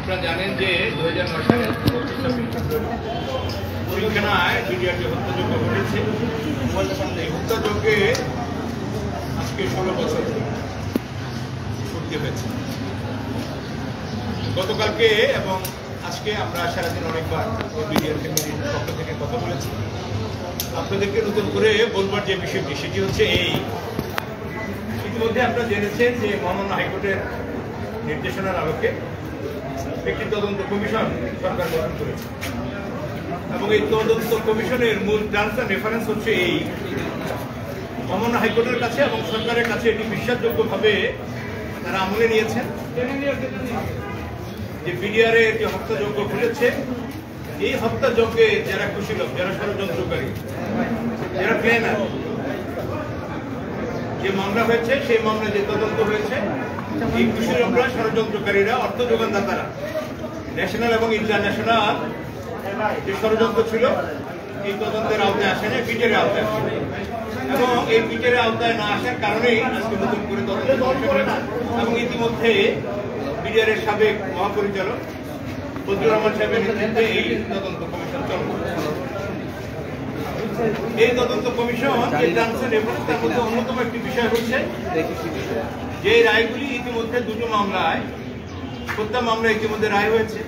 আপনারা জানেন যে 2009 সালে পিলখানায় বিডিআরকে হত্যাযজ্ঞ ঘটেছে। এই হত্যাযজ্ঞে আজকে 16 বছর পূর্তি হয়েছে। গতকালকে এবং আজকে আমরা সারাদিন অনেকবার বিডিআর ফ্যামিলির পক্ষ থেকে কথা বলেছি। আপনাদেরকে নতুন করে বলবার যে বিষয়টি সেটি হচ্ছে এই, ইতিমধ্যে আপনারা জেনেছেন যে মহামান্য হাইকোর্টের নির্দেশনার আলোকে একটি তদন্ত কমিশন সরকার গঠন করেছে এবং এই তদন্ত কমিশনের মূল টার্মস অ্যান্ড রেফারেন্স হচ্ছে এই, মহামান্য হাইকোর্টের কাছে এবং সরকারের কাছে এটি বিশ্বাসযোগ্যভাবে তারা আমলে নিয়েছেন যে বিডিআরে একটি হত্যাযজ্ঞ ঘটেছে। এই হত্যাযজ্ঞে যারা কুশীলব, যারা ষড়যন্ত্রকারী, যারা প্ল্যানার, যে মামলা হয়েছে সেই মামলা যে তদন্ত হয়েছে, এই কুশীলবরা, ষড়যন্ত্রকারীরা, অর্থ যোগানদাতারা ন্যাশনাল এবং ইন্টারন্যাশনাল যে ষড়যন্ত্র ছিল এই তদন্তের আওতায় আসে না, বিটিআর আওতায় আসে এবং এই বিটিআর আওতায় না আসার কারণেই আজকে নতুন করে তদন্ত এবং ইতিমধ্যে বিটিআর এর সাবেক মহাপরিচালক ফজলুর রহমান সাহেবের নেতৃত্বে এই তদন্ত কমিশন চলবে। এই তদন্ত কমিশন যে টার্মস এন্ড রেফারেন্স, তার মধ্যে অন্যতম একটি বিষয় হচ্ছে যে রায়গুলি ইতিমধ্যে দুটো মামলায়, হত্যা মামলা ইতিমধ্যে রায় হয়েছে,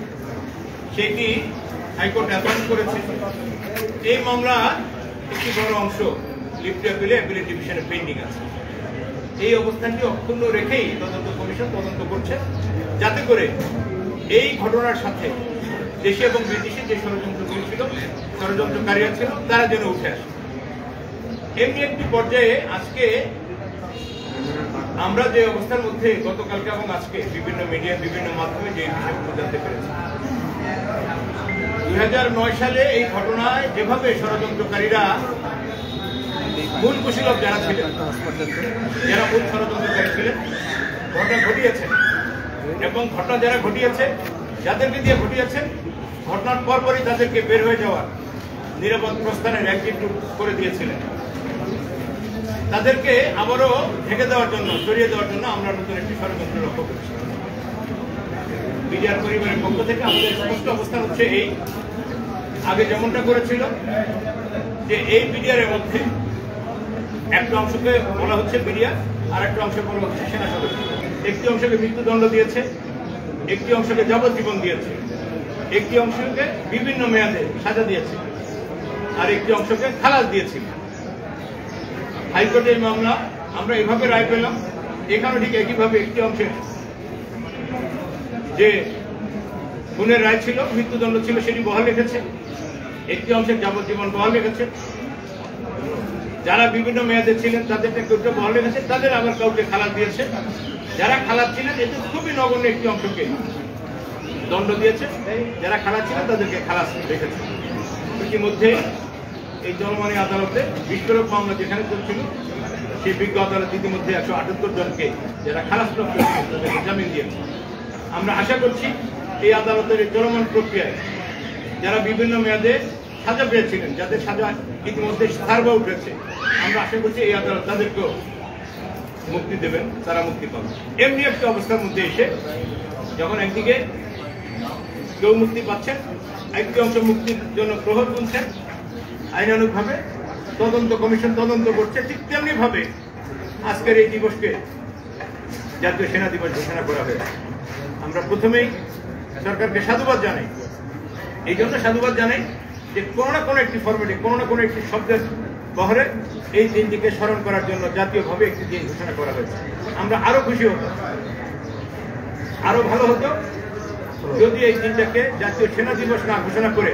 সেটি হাইকোর্ট অ্যাপয়েন্ট করেছে। এই মামলা একটি বড় অংশ লিফট অ্যাপিলে অ্যাপিলেট ডিভিশনে পেন্ডিং আছে। এই অবস্থানটি অক্ষুণ্ণ রেখেই তদন্ত কমিশন তদন্ত করছে, যাতে করে এই ঘটনার সাথে দেশে এবং বিদেশে যে ষড়যন্ত্রগুলি ছিল, ষড়যন্ত্রকারীরা ছিল, তারা যেন উঠে আসে। এমনি একটি পর্যায়ে আজকে আমরা যে অবস্থার মধ্যে গতকালকে এবং আজকে বিভিন্ন মিডিয়া, বিভিন্ন মাধ্যমে যে বিষয়গুলো জানতে পেরেছি, 2009 সালে এই ঘটনায় যেভাবে ষড়যন্ত্রকারীরা, মূল কুশীলব যারা ছিলেন, যারা মূল ষড়যন্ত্রকারী ছিলেন, ঘটনা ঘটিয়েছেন এবং ঘটনা যারা ঘটিয়েছে, যাদেরকে দিয়ে ঘটিয়েছেন, ঘটনার পরপরই তাদেরকে বের হয়ে যাওয়ার নিরাপদ প্রস্থানের অ্যাক্টিভিটি করে দিয়েছিলেন। তাদেরকে আবারও ঢেকে দেওয়ার জন্য, সরিয়ে দেওয়ার জন্য আমরা নতুন একটি ষড়যন্ত্র লক্ষ্য করছি। বিডিআর পরিবারের পক্ষ থেকে আমাদের স্পষ্ট অবস্থান হচ্ছে এই, আগে যেমনটা করেছিল যে এই বিডিআরের মধ্যে একটা অংশকে বলা হচ্ছে বিডিআর, আর একটা অংশ বলা হচ্ছে সেনা সদস্য। একটি অংশকে মৃত্যুদণ্ড দিয়েছে, একটি অংশকে যাবজ্জীবন দিয়েছে, একটি অংশকে বিভিন্ন মেয়াদে সাজা দিয়েছে, আর একটি অংশকে খালাস দিয়েছে। হাইকোর্টের মামলা আমরা এভাবে রায় পেলাম, এখানে ঠিক একইভাবে একটি অংশে যে খুনের রায় ছিল, মৃত্যুদণ্ড ছিল, সেটি বহাল রেখেছে, একটি অংশের যাবজ্জীবন বহাল রেখেছে। যারা বিভিন্ন মেয়াদে ছিলেন তাদেরকে কেউটা বহাল রেখেছে, তাদের আবার কাউকে খালাস দিয়েছে। যারা খালাস ছিলেন, এতে খুবই নগণ্য একটি অংশকে দণ্ড দিয়েছে, যারা খালাস ছিলেন তাদেরকে খালাস রেখেছে। ইতিমধ্যে এই জনমানি আদালতে বিস্ফোরক মামলা যেখানে চলছিল, সেই বিজ্ঞ আদালত ইতিমধ্যে 178 জনকে যারা খালাসপ্রাপ্ত তাদেরকে জামিন দিয়েছে। আমরা আশা করছি এই আদালতের চলমান প্রক্রিয়ায় যারা বিভিন্ন মেয়াদে সাজা পেয়েছিলেন, যাদের সাজা ইতিমধ্যে সারবা উঠেছে, আমরা আশা করছি এই আদালত তাদেরকেও মুক্তি দেবেন, তারা মুক্তি পাবে। এমনি একটা অবস্থার মধ্যে এসে যখন একদিকে কেউ মুক্তি পাচ্ছেন, একটি অংশ মুক্তির জন্য প্রহর গুনছেন, আইনানুগভাবে তদন্ত কমিশন তদন্ত করছে, ঠিক তেমনি ভাবে আজকের এই দিবসকে জাতীয় সেনা দিবস ঘোষণা করা হয়েছে। আমরা প্রথমেই সরকারকে সাধুবাদ জানাই। এই জন্য সাধুবাদ জানাই যে কোনো না কোনো একটি ফরম্যাটে, কোনো না কোনো একটি শব্দের বহরে এই দিনটিকে স্মরণ করার জন্য জাতীয়ভাবে একটি দিন ঘোষণা করা হয়েছে। আমরা আরো খুশি হতাম, আরো ভালো হতো যদি এই দিনটাকে জাতীয় সেনা দিবস না ঘোষণা করে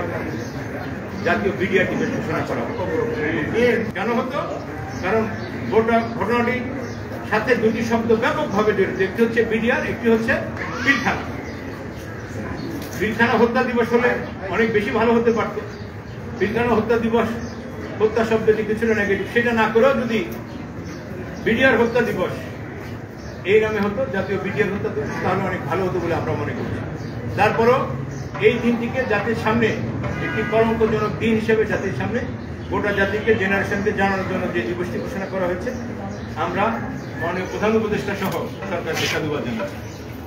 জাতীয় বিডিআর দিবস ঘোষণা করা হতো। কেন হতো? কারণ ঘটনাটির সাথে দুটি শব্দ ব্যাপকভাবে জড়িত, একটি হচ্ছে বিডিআর, একটি হচ্ছে পিলখানা। পিলখানা হত্যা দিবস হলে অনেক বেশি ভালো হতে পারত। পিলখানা হত্যা দিবস, হত্যা শব্দটি কিছুটা নেগেটিভ, সেটা না করেও যদি বিডিআর হত্যা দিবস এই নামে হতো, জাতীয় বিডিআর হত্যা দিবস, তাহলে অনেক ভালো হতো বলে আমরা মনে করছি। তারপরও এই দিনটিকে জাতির সামনে একটি কলঙ্কজনক দিন হিসেবে জাতির সামনে গোটা জাতিকে, জেনারেশনকে জানানোর জন্য যে দিবসটি ঘোষণা করা হয়েছে, আমরা মাননীয় প্রধান উপদেষ্টা সহ সরকারকে সাধুবাদ জানাচ্ছি।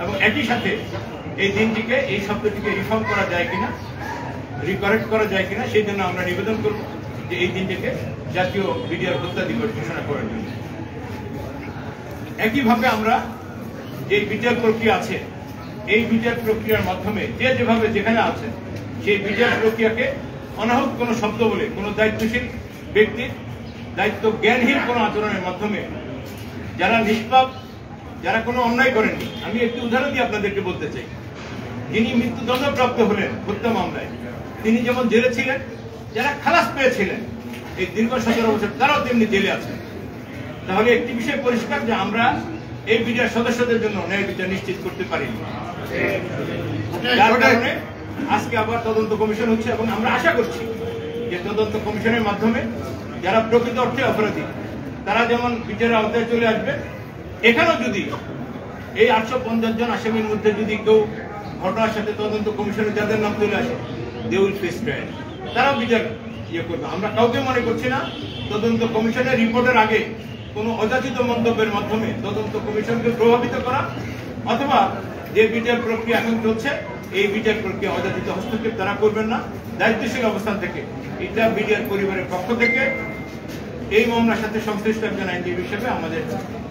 এবং একই সাথে এই দিনটিকে, এই শব্দটিকে রিফর্ম করা যায় কিনা, রিকারেক্ট করা যায় কিনা, সেই জন্য আমরা নিবেদন করব যে এই দিনটিকে জাতীয় মিডিয়ার হত্যা দিবস ঘোষণা করার জন্য। একইভাবে আমরা যে বিচার প্রক্রিয়া আছে, এই বিচার প্রক্রিয়ার মাধ্যমে যে যেভাবে যেখানে আছে সেই বিচার প্রক্রিয়াকে অনাহূত কোনো শব্দ বলে, কোনো দায়িত্বশীল ব্যক্তির দায়িত্ব জ্ঞানহীন কোনো আচরণের মাধ্যমে যারা নিষ্পাপ, যারা কোনো অন্যায় করেননি, আমি একটি উদাহরণ দিয়ে আপনাদেরকে বলতে চাই। যিনি মৃত্যুদণ্ডপ্রাপ্ত হলেন হত্যা মামলায়, তিনি যেমন জেলে ছিলেন, যারা খালাস পেয়েছিলেন এই দীর্ঘ 17 বছর, তারাও তেমনি জেলে আছেন। তাহলে একটি বিষয় পরিষ্কার যে আমরা এই বিডিআর সদস্যদের জন্য ন্যায় বিচার নিশ্চিত করতে পারিনি। যার কারণে আজকে আবার তদন্ত কমিশন হচ্ছে এবং আমরা আশা করছি যে তদন্ত কমিশনের মাধ্যমে যারা প্রকৃত অর্থে অপরাধী তারা যেমন বিচারের আওতায় চলে আসবে। এখানেও যদি এই 850 জন আসামির মধ্যে যদি কেউ ঘটনার সাথে তদন্ত কমিশনে যাদের নাম চলে আসে, দে উইল ফেস ট্রায়াল, তারাও বিচার করবে। আমরা কাউকে মনে করছি না তদন্ত কমিশনের রিপোর্টের আগে কোনো অযাচিত মন্তব্যের মাধ্যমে তদন্ত কমিশনকে প্রভাবিত করা, অথবা যে বিচার প্রক্রিয়া এখন চলছে এই বিচার প্রক্রিয়া অযাচিত হস্তক্ষেপ তারা করবেন না। দায়িত্বশীল অবস্থান থেকে এটা বিডিআর পরিবারের পক্ষ থেকে এই মামলার সাথে সংশ্লিষ্ট একজন আইনজীবী হিসেবে আমাদের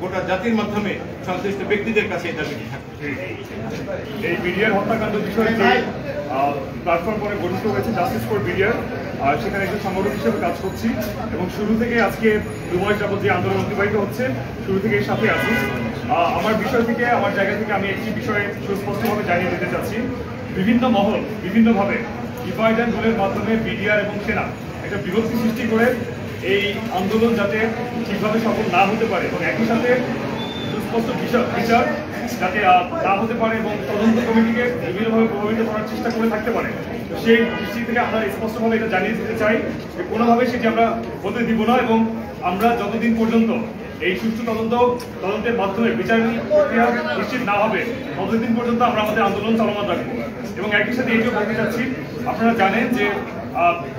গোটা জাতির মাধ্যমে সংশ্লিষ্ট ব্যক্তিদের কাছে এই দাবিটি থাকবে। এই বিডিআর হত্যাকাণ্ড বিষয়ে যে প্ল্যাটফর্ম পরে গঠিত হয়েছে জাস্টিস ফর বিডিআর, সেখানে একজন সংগঠক হিসেবে কাজ করছি এবং শুরু থেকে আজকে 2 মাস যাবত যে আন্দোলন অতিবাহিত হচ্ছে শুরু থেকে এর সাথে আছি। আমার বিষয় থেকে, আমার জায়গা থেকে আমি একটি বিষয়ে সুস্পষ্টভাবে জানিয়ে দিতে চাচ্ছি। বিভিন্ন মহল বিভিন্নভাবে ডিভাইড অ্যান্ড রুলের মাধ্যমে বিডিআর এবং সেনা একটা বিভক্তি সৃষ্টি করে এই আন্দোলন যাতে ঠিকভাবে সফল না হতে পারে এবং একই সাথে সুস্পষ্ট বিচার যাতে না হতে পারে এবং তদন্ত কমিটিকে বিভিন্নভাবে প্রভাবিত করার চেষ্টা করে থাকতে পারে, সেই দৃষ্টি থেকে আমরা স্পষ্টভাবে এটা জানিয়ে দিতে চাই যে কোনোভাবে সেটি আমরা হতে দিব না এবং আমরা যতদিন পর্যন্ত এই সুষ্ঠু তদন্তের মাধ্যমে বিচার প্রক্রিয়া নিশ্চিত না হবে ততদিন পর্যন্ত আমরা আমাদের আন্দোলন চলমান রাখবো। এবং একই সাথে এইটিও বলতে চাচ্ছি, আপনারা জানেন যে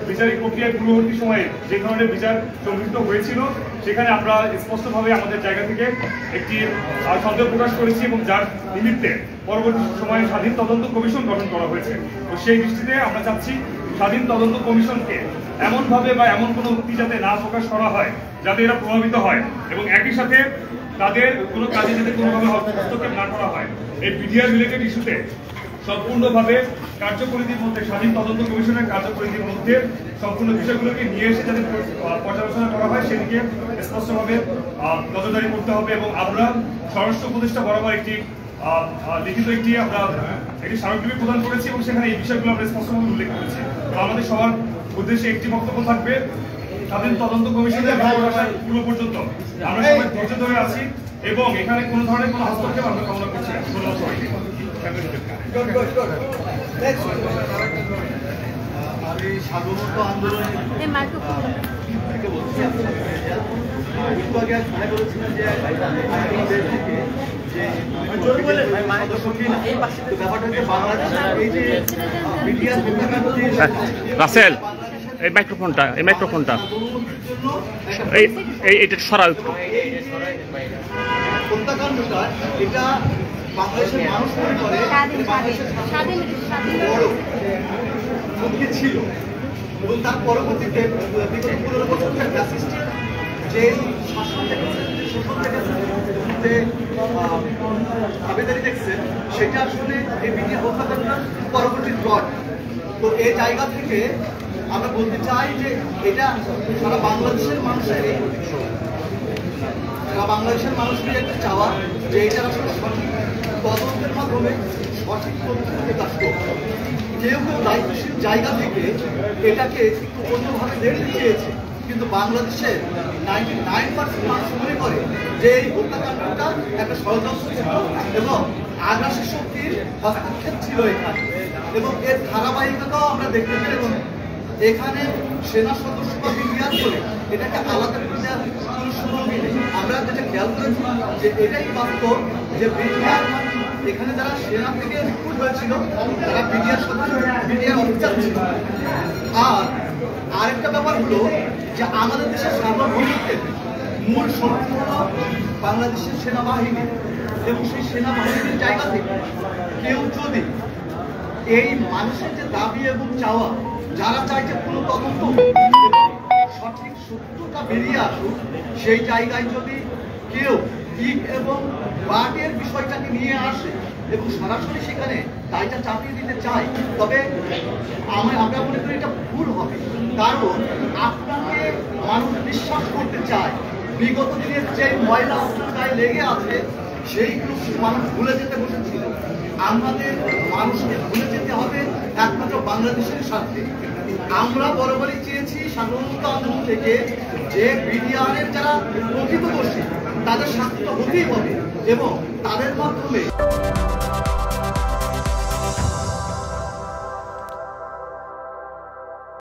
বিচারিক প্রক্রিয়ায় পূর্ববর্তী সময়ে যে ধরনের বিচার সংঘটিত হয়েছিল সেখানে আমরা স্পষ্টভাবে আমাদের জায়গা থেকে একটি সন্দেহ প্রকাশ করেছি এবং যার নিমিত্তে পরবর্তী সময়ে স্বাধীন তদন্ত কমিশন গঠন করা হয়েছে। তো সেই দৃষ্টিতে আমরা চাচ্ছি স্বাধীন তদন্ত কমিশনকে এমনভাবে বা এমন কোনো উক্তি যাতে না প্রকাশ করা হয় যাতে এরা প্রভাবিত হয় এবং একই সাথে তাদের কোনো কাজে যাতে কোনোভাবে হস্তক্ষেপ না করা হয়। এই বিডিআর রিলেটেড ইস্যুতে সম্পূর্ণভাবে কার্যপরিধির মধ্যে, স্বাধীন তদন্ত কমিশনের কার্যপরিধির মধ্যে সম্পূর্ণ বিষয়গুলোকে নিয়ে এসে যাতে পর্যালোচনা করা হয় সেদিকে স্পষ্টভাবে নজরদারি করতে হবে এবং আমরা স্বরাষ্ট্র উপদেষ্টা বরাবর একটি লিখিত একটি স্মারকলিপি প্রদান করেছি এবং সেখানে এই বিষয়গুলো আমরা স্পষ্টভাবে উল্লেখ করেছি। তো আমাদের সবার উদ্দেশ্যে একটি বক্তব্য থাকবে, স্বাধীন তদন্ত কমিশনের পূর্ব পর্যন্ত আমরা সবাই ধৈর্য ধরে আছি এবং এখানে কোনো ধরনের কোনো হস্তক্ষেপ আমরা কামনা করছি না। ধন্যবাদ সবাইকে। আমি স্বাধীনতা আন্দোলনে একটু আগে মনে করেছিলেন যে রাসেল এই মাইক্রোফোনটা এইটা সরাও একটু। হত্যাকাণ্ডটা এটা বাংলাদেশের মানুষ মনে করে বড় ঝুঁকি ছিল এবং তার পরবর্তীতে বিগত 15 বছর যে শাসন দেখেছেন, যে শোষণ দেখেছেন, যে আবেদনী দেখছেন, সেটা আসলে এই বিডিআর হত্যাকাণ্ডটার পরবর্তী ড্রট। তো এই জায়গা থেকে আমরা বলতে চাই যে এটা সারা বাংলাদেশের মানুষের একটা চাওয়া যে এটা আসলে সঠিক তদন্তের মাধ্যমে সঠিক তথ্য প্রকাশ করতে হবে। কেউ দায়িত্বশীল জায়গা থেকে এটাকে একটু অন্যভাবে দেখতে চেয়েছে, কিন্তু বাংলাদেশের 99% মানুষ মনে করে যে এই হত্যাকাণ্ডটা একটা ষড়যন্ত্র ছিল এবং আগ্রাসী শক্তির হস্তক্ষেপ ছিল এখানে এবং এর ধারাবাহিকতাও আমরা দেখতে পাই এবং এখানে সেনা সদস্য বা বিডিআর করে এটাকে আলাদা করে দেওয়ার কোনো সুযোগ নেই। আমরা যেটা খেয়াল করেছি যে এটাই বাস্তব যে বিডিআর এখানে যারা সেনা থেকে রিক্রুট হয়েছিল তারা বিডিআর সদস্য, বিডিআর অফিসার ছিল। আর আরেকটা ব্যাপার হলো যে আমাদের দেশের সার্বভৌমত্বের মূল শক্তি হল বাংলাদেশের সেনাবাহিনী এবং সেই সেনাবাহিনীর জায়গা থেকে কেউ যদি এই মানুষের যে দাবি এবং চাওয়া, যারা চাইছে কোনো তদন্ত এবং সঠিক সত্যটা বেরিয়ে আসুক, সেই জায়গায় যদি কেউ ইট এবং বাটের বিষয়টাকে নিয়ে আসে এবং সরাসরি সেখানে দায়টা চাপিয়ে দিতে চায়, তবে আমরা মনে করি এটা ভুল হবে। কারণ আপনাকে মানুষ বিশ্বাস করতে চায়, বিগত দিনের যে ময়লা আপনার গায়ে লেগে আছে সেইগুলো মানুষ ভুলে যেতে বসেছিল। আমাদের মানুষকে ভুলে যেতে হবে একমাত্র বাংলাদেশের স্বার্থে। আমরা বরাবরই চেয়েছি স্বাধীনতা আন্দোলন থেকে যে বিডিআরের যারা প্রকৃতদর্শী তাদের শাস্তি হতেই হবে এবং তাদের মাধ্যমে